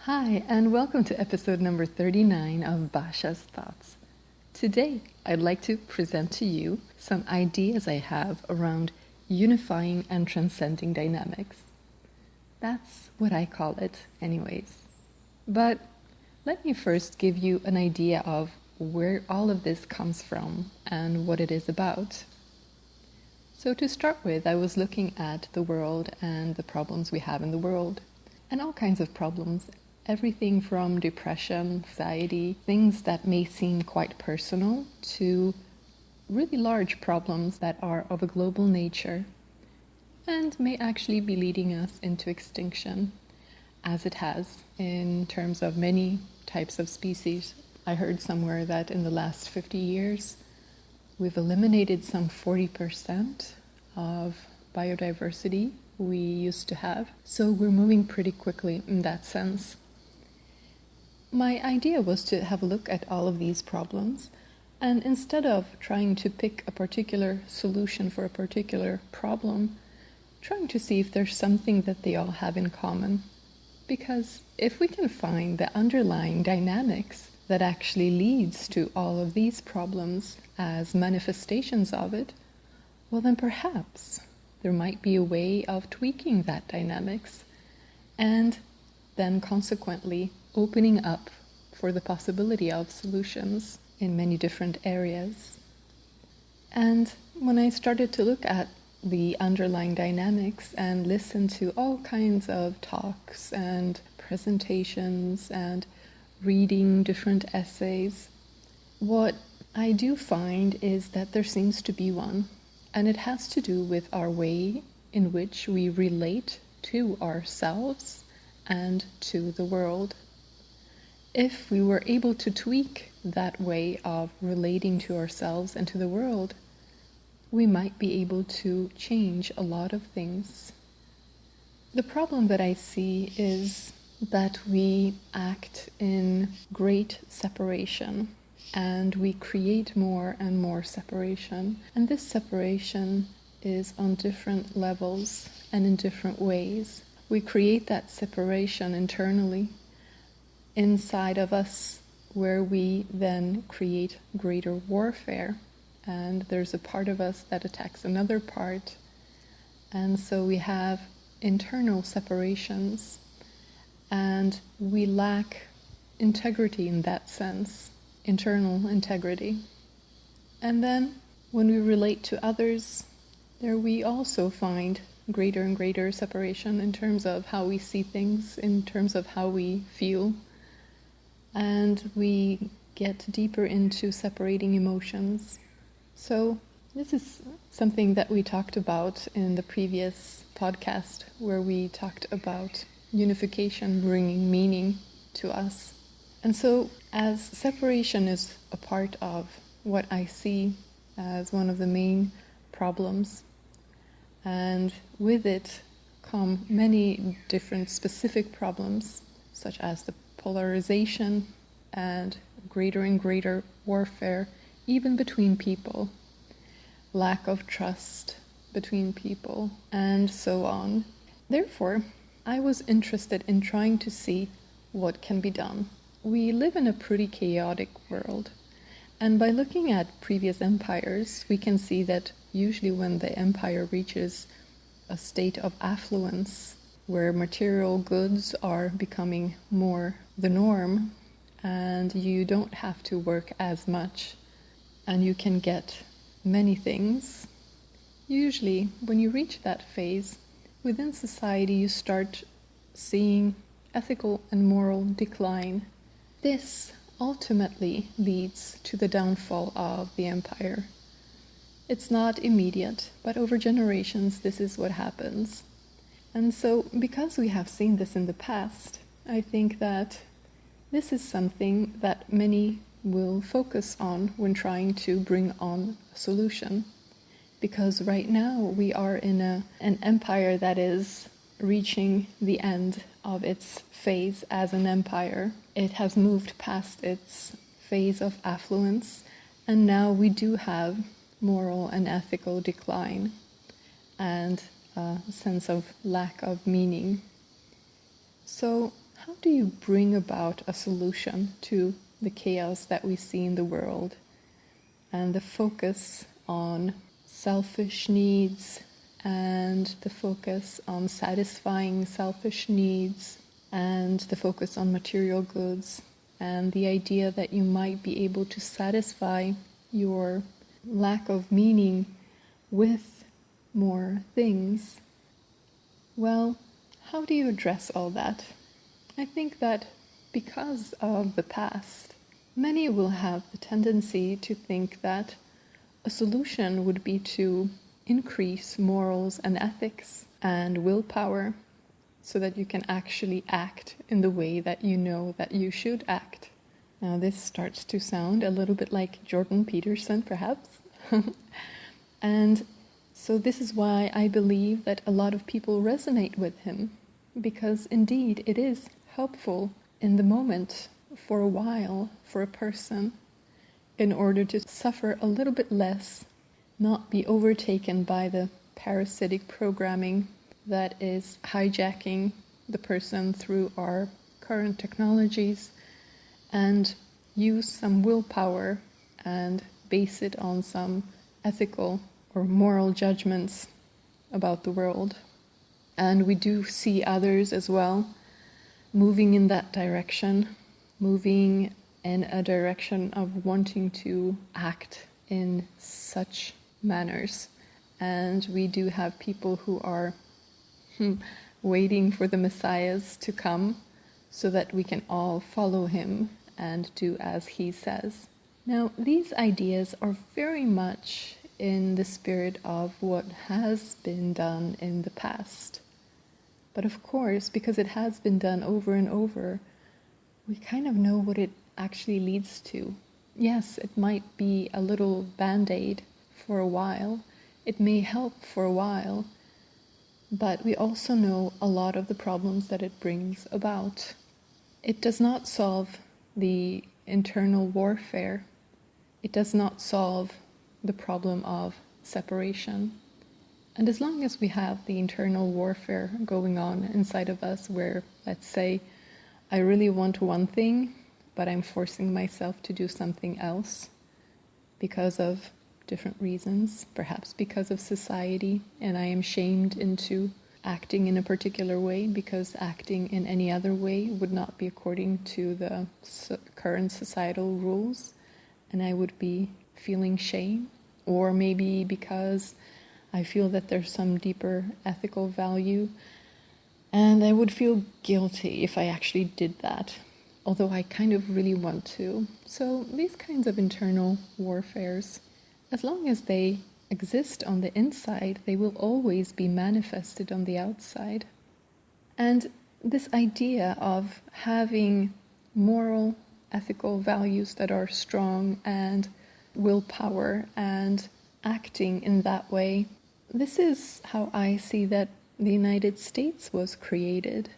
Hi, and welcome to episode number 39 of Basha's Thoughts. Today, I'd like to present to you some ideas I have around unifying and transcending dynamics. That's what I call it, anyways. But let me first give you an idea of where all of this comes from and what it is about. So to start with, I was looking at the world and the problems we have in the world, and all kinds of problems. Everything from depression, anxiety, things that may seem quite personal, to really large problems that are of a global nature and may actually be leading us into extinction, as it has in terms of many types of species. I heard somewhere that in the last 50 years, we've eliminated some 40% of biodiversity we used to have. So we're moving pretty quickly in that sense. My idea was to have a look at all of these problems, and instead of trying to pick a particular solution for a particular problem, trying to see if there's something that they all have in common. Because if we can find the underlying dynamics that actually leads to all of these problems as manifestations of it, well then perhaps there might be a way of tweaking that dynamics and then consequently opening up for the possibility of solutions in many different areas. And when I started to look at the underlying dynamics and listen to all kinds of talks and presentations and reading different essays, what I do find is that there seems to be one, and it has to do with our way in which we relate to ourselves and to the world. If we were able to tweak that way of relating to ourselves and to the world, we might be able to change a lot of things. The problem that I see is that we act in great separation and we create more and more separation. And this separation is on different levels and in different ways. We create that separation internally inside of us, where we then create greater warfare. And there's a part of us that attacks another part. And so we have internal separations, and we lack integrity in that sense, internal integrity. And then when we relate to others, there we also find greater and greater separation in terms of how we see things, in terms of how we feel. And we get deeper into separating emotions. So this is something that we talked about in the previous podcast, where we talked about unification bringing meaning to us. And so as separation is a part of what I see as one of the main problems, and with it come many different specific problems, such as the polarization and greater warfare, even between people, lack of trust between people, and so on. Therefore, I was interested in trying to see what can be done. We live in a pretty chaotic world, and by looking at previous empires, we can see that usually when the empire reaches a state of affluence, where material goods are becoming more the norm, and you don't have to work as much, and you can get many things. Usually, when you reach that phase, within society you start seeing ethical and moral decline. This ultimately leads to the downfall of the empire. It's not immediate, but over generations this is what happens. And so, because we have seen this in the past, I think that this is something that many will focus on when trying to bring on a solution. Because right now we are in an empire that is reaching the end of its phase as an empire. It has moved past its phase of affluence, and now we do have moral and ethical decline and a sense of lack of meaning. So how do you bring about a solution to the chaos that we see in the world and the focus on selfish needs and the focus on satisfying selfish needs and the focus on material goods and the idea that you might be able to satisfy your lack of meaning with more things? Well, how do you address all that? I think that because of the past, many will have the tendency to think that a solution would be to increase morals and ethics and willpower so that you can actually act in the way that you know that you should act. Now, this starts to sound a little bit like Jordan Peterson, perhaps. And so this is why I believe that a lot of people resonate with him, because indeed it is helpful in the moment for a while for a person in order to suffer a little bit less, not be overtaken by the parasitic programming that is hijacking the person through our current technologies, and use some willpower and base it on some ethical or moral judgments about the world. And we do see others as well moving in that direction, moving in a direction of wanting to act in such manners. And we do have people who are waiting for the messiahs to come so that we can all follow him and do as he says. Now, these ideas are very much in the spirit of what has been done in the past. But of course, because it has been done over and over, we kind of know what it actually leads to. Yes, it might be a little band-aid for a while. It may help for a while. But we also know a lot of the problems that it brings about. It does not solve the internal warfare. It does not solve the problem of separation. And as long as we have the internal warfare going on inside of us where, let's say, I really want one thing, but I'm forcing myself to do something else because of different reasons, perhaps because of society, and I am shamed into acting in a particular way because acting in any other way would not be according to the current societal rules, and I would be feeling shame. Or maybe because I feel that there's some deeper ethical value, and I would feel guilty if I actually did that, although I kind of really want to. So these kinds of internal warfares, as long as they exist on the inside, they will always be manifested on the outside. And this idea of having moral, ethical values that are strong and willpower and acting in that way, this is how I see that the United States was created.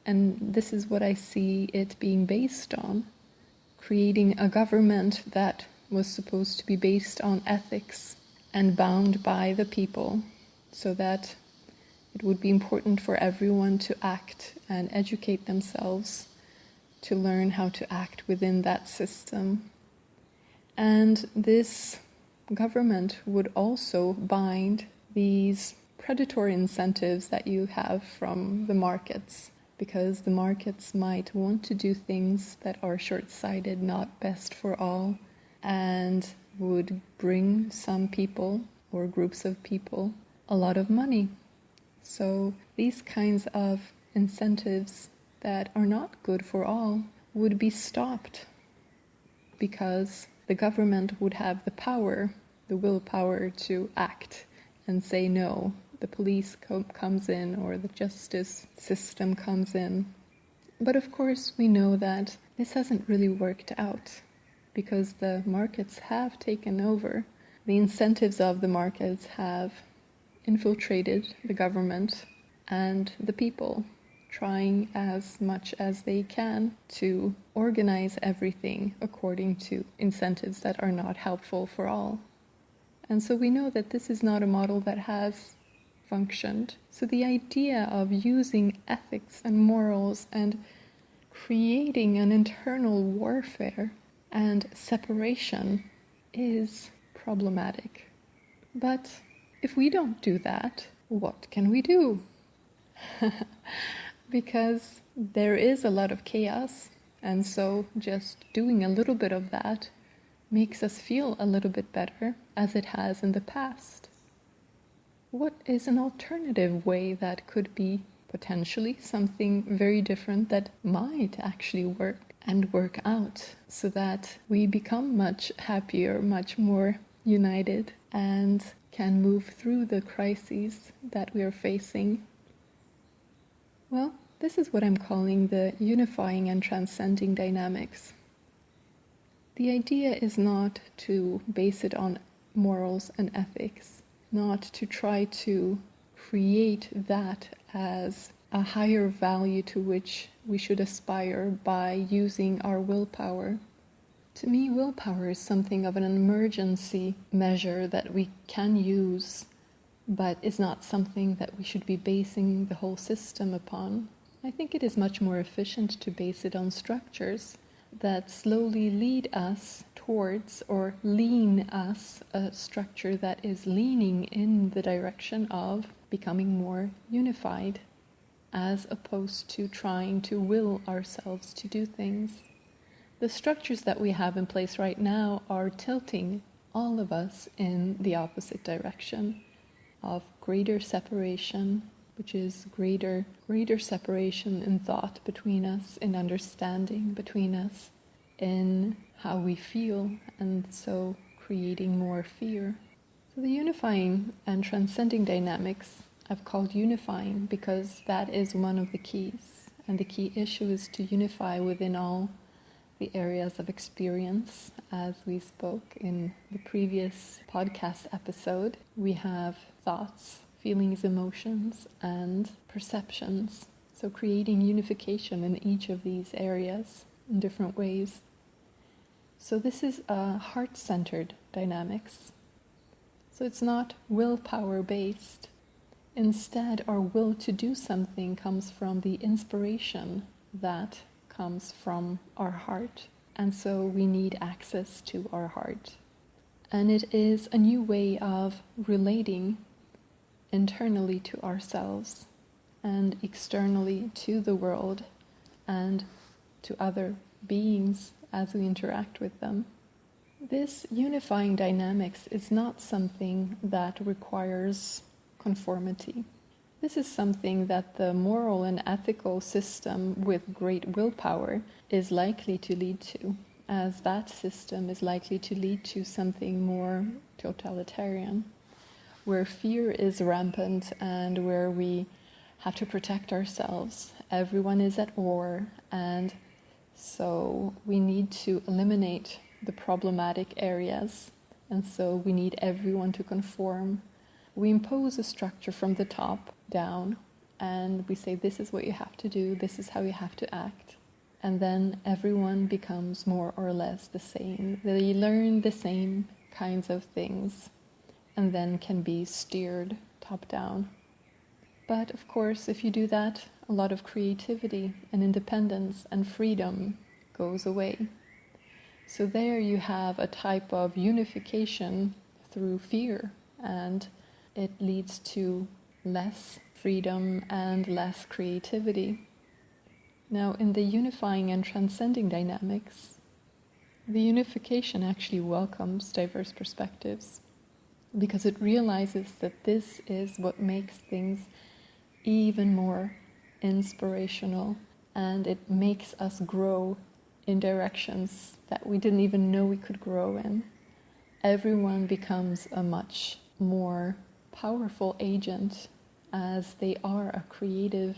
And this is what I see it being based on. Creating a government that was supposed to be based on ethics and bound by the people, so that it would be important for everyone to act and educate themselves to learn how to act within that system. And this government would also bind these predatory incentives that you have from the markets, because the markets might want to do things that are short-sighted, not best for all, and would bring some people or groups of people a lot of money. So these kinds of incentives that are not good for all would be stopped, because the government would have the power, the willpower to act and say no. The police comes in, or the justice system comes in. But of course we know that this hasn't really worked out, because the markets have taken over. The incentives of the markets have infiltrated the government and the people, trying as much as they can to organize everything according to incentives that are not helpful for all. And so we know that this is not a model that has functioned. So the idea of using ethics and morals and creating an internal warfare and separation is problematic. But if we don't do that, what can we do? Because there is a lot of chaos, and so just doing a little bit of that makes us feel a little bit better, as it has in the past. What is an alternative way that could be potentially something very different that might actually work and work out so that we become much happier, much more united, and can move through the crises that we are facing? Well, this is what I'm calling the unifying and transcending dynamics. The idea is not to base it on morals and ethics, not to try to create that as a higher value to which we should aspire by using our willpower. To me, willpower is something of an emergency measure that we can use, but is not something that we should be basing the whole system upon. I think it is much more efficient to base it on structures that slowly lead us towards or lean us a structure that is leaning in the direction of becoming more unified, as opposed to trying to will ourselves to do things. The structures that we have in place right now are tilting all of us in the opposite direction of greater separation, which is greater separation in thought between us, in understanding between us, in how we feel, and so creating more fear. So the unifying and transcending dynamics I've called unifying because that is one of the keys, and the key issue is to unify within all the areas of experience. As we spoke in the previous podcast episode, we have thoughts, feelings, emotions, and perceptions. So creating unification in each of these areas in different ways. So this is a heart-centered dynamics. So it's not willpower based. Instead, our will to do something comes from the inspiration that comes from our heart. And so we need access to our heart. And it is a new way of relating internally to ourselves and externally to the world and to other beings as we interact with them. This unifying dynamics is not something that requires conformity. This is something that the moral and ethical system with great willpower is likely to lead to, as that system is likely to lead to something more totalitarian, where fear is rampant and where we have to protect ourselves. Everyone is at war, and so we need to eliminate the problematic areas, and so we need everyone to conform. We impose a structure from the top down, and we say, this is what you have to do, this is how you have to act. And then everyone becomes more or less the same. They learn the same kinds of things, and then can be steered top down. But of course, if you do that, a lot of creativity and independence and freedom goes away. So there you have a type of unification through fear, and it leads to less freedom and less creativity. Now, in the unifying and transcending dynamics, the unification actually welcomes diverse perspectives because it realizes that this is what makes things even more inspirational, and it makes us grow in directions that we didn't even know we could grow in. Everyone becomes a much more powerful agent as they are a creative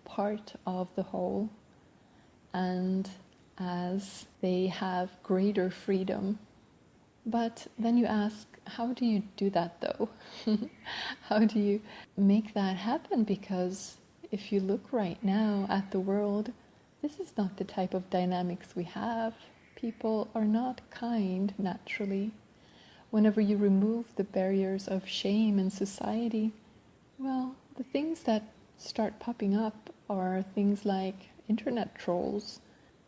part of the whole, and as they have greater freedom. But then you ask, how do you do that though? How do you make that happen? Because if you look right now at the world, this is not the type of dynamics we have. People are not kind naturally. Whenever you remove the barriers of shame in society, well, the things that start popping up are things like internet trolls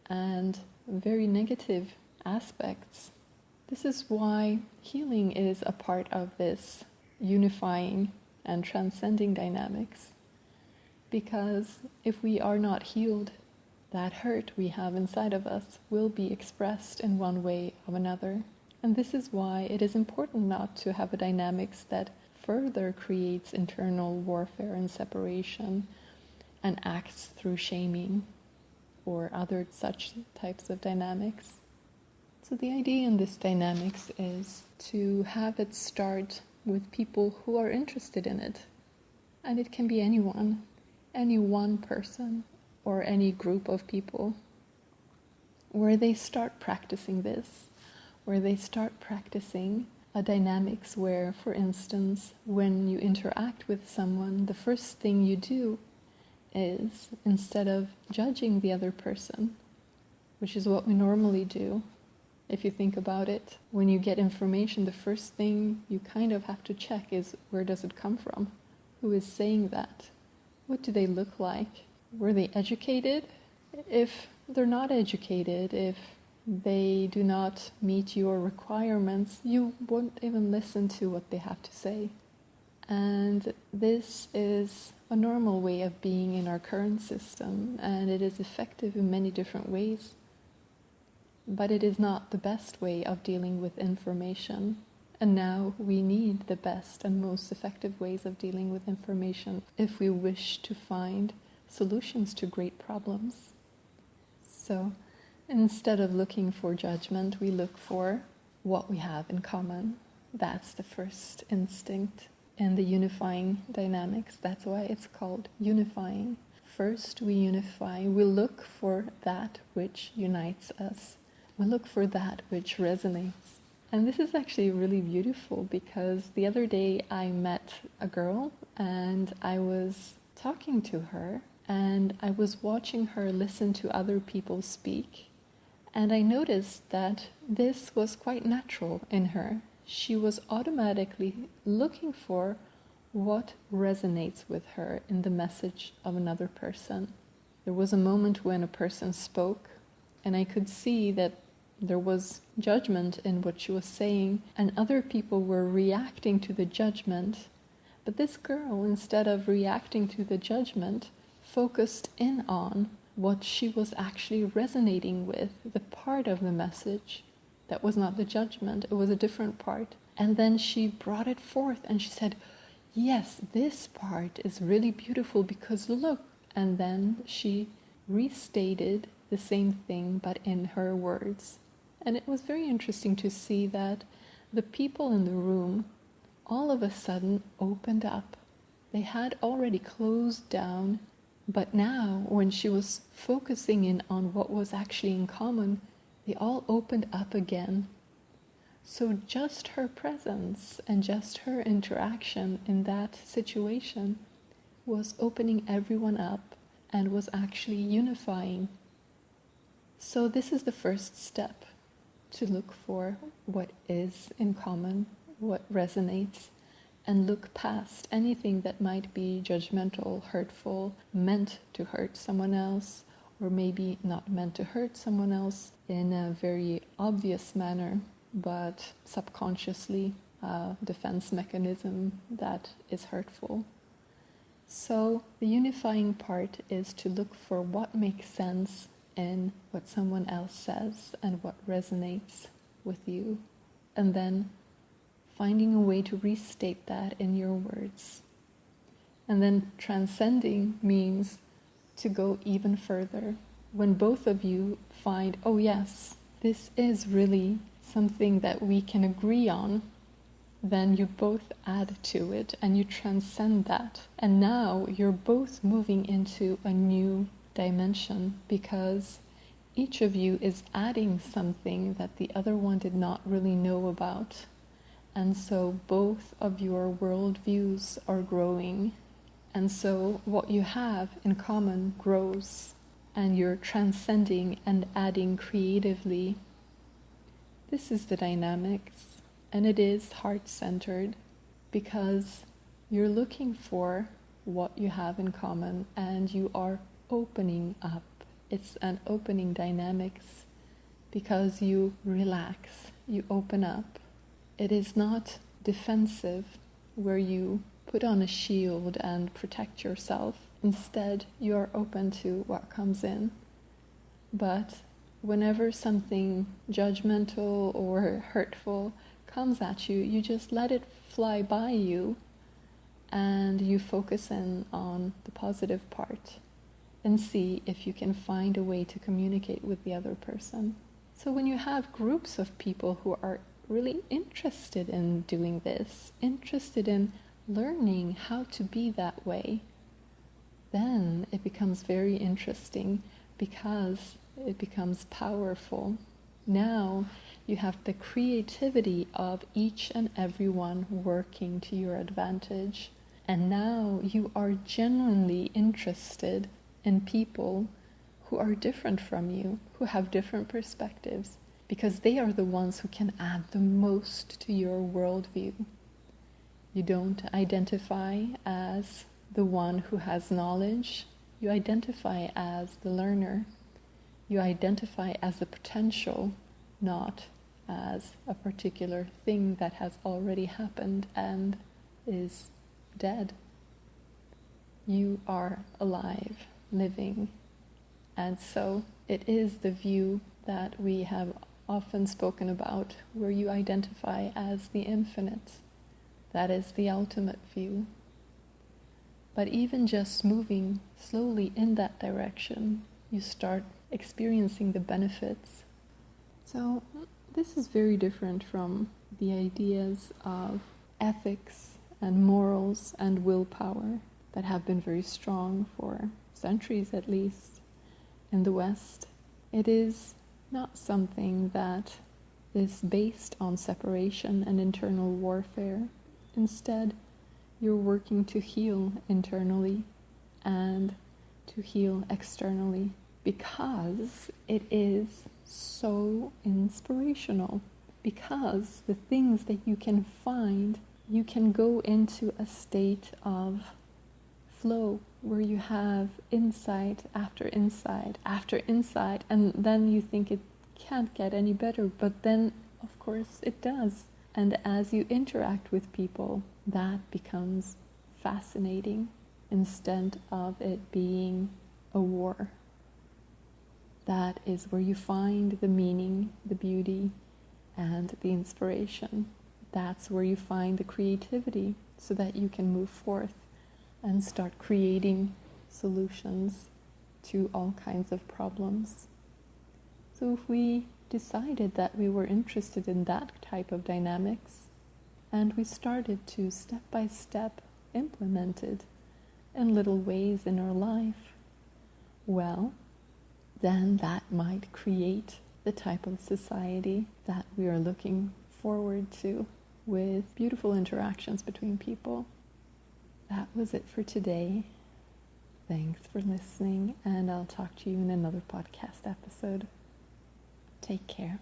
and very negative aspects. This is why healing is a part of this unifying and transcending dynamics. Because if we are not healed, that hurt we have inside of us will be expressed in one way or another. And this is why it is important not to have a dynamics that further creates internal warfare and separation and acts through shaming or other such types of dynamics. So the idea in this dynamics is to have it start with people who are interested in it. And it can be anyone, any one person or any group of people, where they start practicing this, where they start practicing a dynamics where, for instance, when you interact with someone, the first thing you do is, instead of judging the other person, which is what we normally do, if you think about it, when you get information, the first thing you kind of have to check is, where does it come from? Who is saying that? What do they look like? Were they educated? If they're not educated, if they do not meet your requirements, you won't even listen to what they have to say. And this is a normal way of being in our current system, and it is effective in many different ways. But it is not the best way of dealing with information. And now we need the best and most effective ways of dealing with information if we wish to find solutions to great problems. So instead of looking for judgment, we look for what we have in common. That's the first instinct in the unifying dynamics. That's why it's called unifying. First we unify, we look for that which unites us. We look for that which resonates. And this is actually really beautiful because the other day I met a girl and I was talking to her and I was watching her listen to other people speak. And I noticed that this was quite natural in her. She was automatically looking for what resonates with her in the message of another person. There was a moment when a person spoke and I could see that there was judgment in what she was saying, and other people were reacting to the judgment. But this girl, instead of reacting to the judgment, focused in on what she was actually resonating with, the part of the message that was not the judgment, it was a different part. And then she brought it forth and she said, yes, this part is really beautiful because look. And then she restated the same thing but in her words. And it was very interesting to see that the people in the room all of a sudden opened up. They had already closed down, but now when she was focusing in on what was actually in common, they all opened up again. So just her presence and just her interaction in that situation was opening everyone up and was actually unifying. So this is the first step, to look for what is in common, what resonates, and look past anything that might be judgmental, hurtful, meant to hurt someone else, or maybe not meant to hurt someone else in a very obvious manner, but subconsciously a defense mechanism that is hurtful. So the unifying part is to look for what makes sense in what someone else says and what resonates with you, and then finding a way to restate that in your words. And then transcending means to go even further. When both of you find, oh yes, this is really something that we can agree on, then you both add to it and you transcend that. And now you're both moving into a new dimension because each of you is adding something that the other one did not really know about. And so both of your worldviews are growing. And so what you have in common grows, and you're transcending and adding creatively. This is the dynamics, and it is heart-centered because you're looking for what you have in common and you are opening up It's an opening dynamics because you relax, you open up. It is not defensive where you put on a shield and protect yourself. Instead, you are open to what comes in. But whenever something judgmental or hurtful comes at you, you just let it fly by you and you focus in on the positive part and see if you can find a way to communicate with the other person. So when you have groups of people who are really interested in doing this, interested in learning how to be that way, then it becomes very interesting because it becomes powerful. Now you have the creativity of each and every one working to your advantage. And now you are genuinely interested in people who are different from you, who have different perspectives, because they are the ones who can add the most to your worldview. You don't identify as the one who has knowledge. You identify as the learner. You identify as the potential, not as a particular thing that has already happened and is dead. You are alive, living. And so it is the view that we have often spoken about, where you identify as the infinite. That is the ultimate view. But even just moving slowly in that direction, you start experiencing the benefits. So this is very different from the ideas of ethics and morals and willpower that have been very strong for centuries at least in the West. It is not something that is based on separation and internal warfare. Instead, you're working to heal internally and to heal externally, because it is so inspirational. Because the things that you can find, you can go into a state of flow where you have insight after insight after insight, and then you think it can't get any better, but then of course it does. And as you interact with people, that becomes fascinating instead of it being a war. That is where you find the meaning, the beauty, and the inspiration. That's where you find the creativity so that you can move forth and start creating solutions to all kinds of problems. So if we decided that we were interested in that type of dynamics, and we started to step by step implement it in little ways in our life, well, then that might create the type of society that we are looking forward to, with beautiful interactions between people. That was it for today. Thanks for listening, and I'll talk to you in another podcast episode. Take care.